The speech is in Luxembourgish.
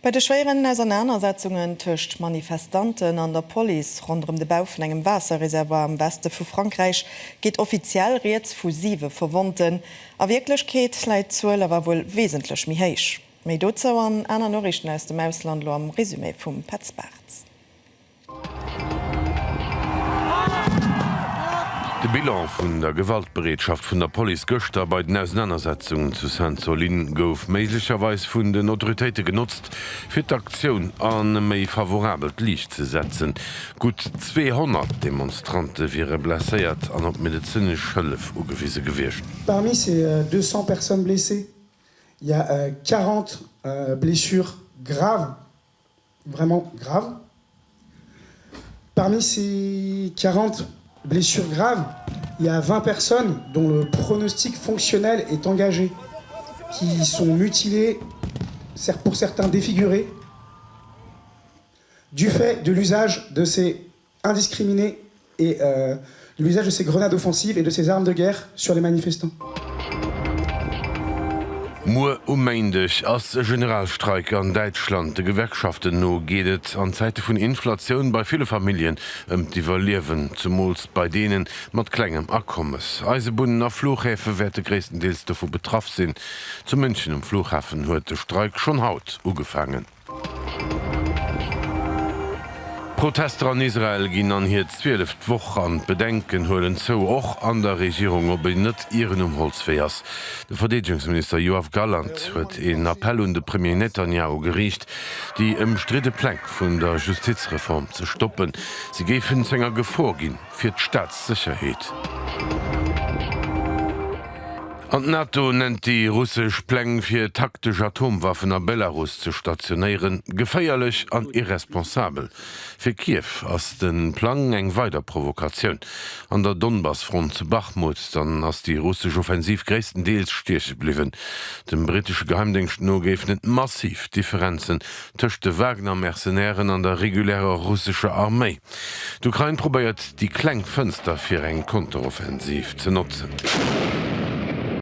Bei de schweren Auseinandersetzungen töcht Manifestanten an der Police rund um de Bau von engem Wasserreservoir am Weste vu Frankreich geht offiziell reets fusive verwunden. A Wirklichkeit leit zuel aber wohl wesentlich mi heich. Mei dozo an einer Norrichten aus dem Ausland lo am Resümee vum Petzbarts. De Bilan vun der Gewaltberedschaft vun der Police Göster bei den Auseinandersetzungen zu Saint-Solin gouf meeslicherweis vun den Autoritäten genutzt, fir d'Aktion an méi favorabel Licht zu setzen. Gut 200 Demonstrante wäre blessiert an op medizinisch Hëlf ugewiese gewircht. Parmi ces 200 personnes blessées, il y a 40 blessures graves, vraiment graves. Parmi ces 40 blessures graves, il y a 20 personnes dont le pronostic fonctionnel est engagé, qui sont mutilées, pour certains défigurées, du fait de l'usage de ces indiscriminés et de l'usage de ces grenades offensives et de ces armes de guerre sur les manifestants. Mo unmeindech ass Generalstreik an Deutschland de Gewerkschaften no gehtt an Zeite vun Inflationun bei viele Familien d'Iwerliewen zum Mols bei denen mat klegem Akkommes. Eisebunden a Flughäfe werte gréesstendeels vu betraff sinn. Zu München um Flughafen huet de Streik schon haut ugefangen. Protester an Israel ginn an hier 12 Woch an Bedenken hullen zo och an der Regierung op net ihren Umholzfeiers. De Verteidigungsminister Yoav Gallant huet en Appell un de Premier Netanyahu gericht, die stritte Plank vun der Justizreform ze stoppen. Sie géfen Sänger Gefor ginn fir d'Staatssicherheet. An NATO nennt die russsisch Pläng fir taktisch Atomwaffen a Belarus zu stationieren, geféierlich an irresponsabel. Für Kiew ass den Plan eng weiter Provokation. An der Donbassfront zu Bachmut, dann ass die russische Offensiv größtenteils stich bliwen. Dem britische Geheimdienst no geefnet massiv Differenzen tëcht de Wagner-Mercenären an der regulärer russische Armee. D'Ukraine probiert die Klengfenster fir eng Konteroffensiv zu nutzen.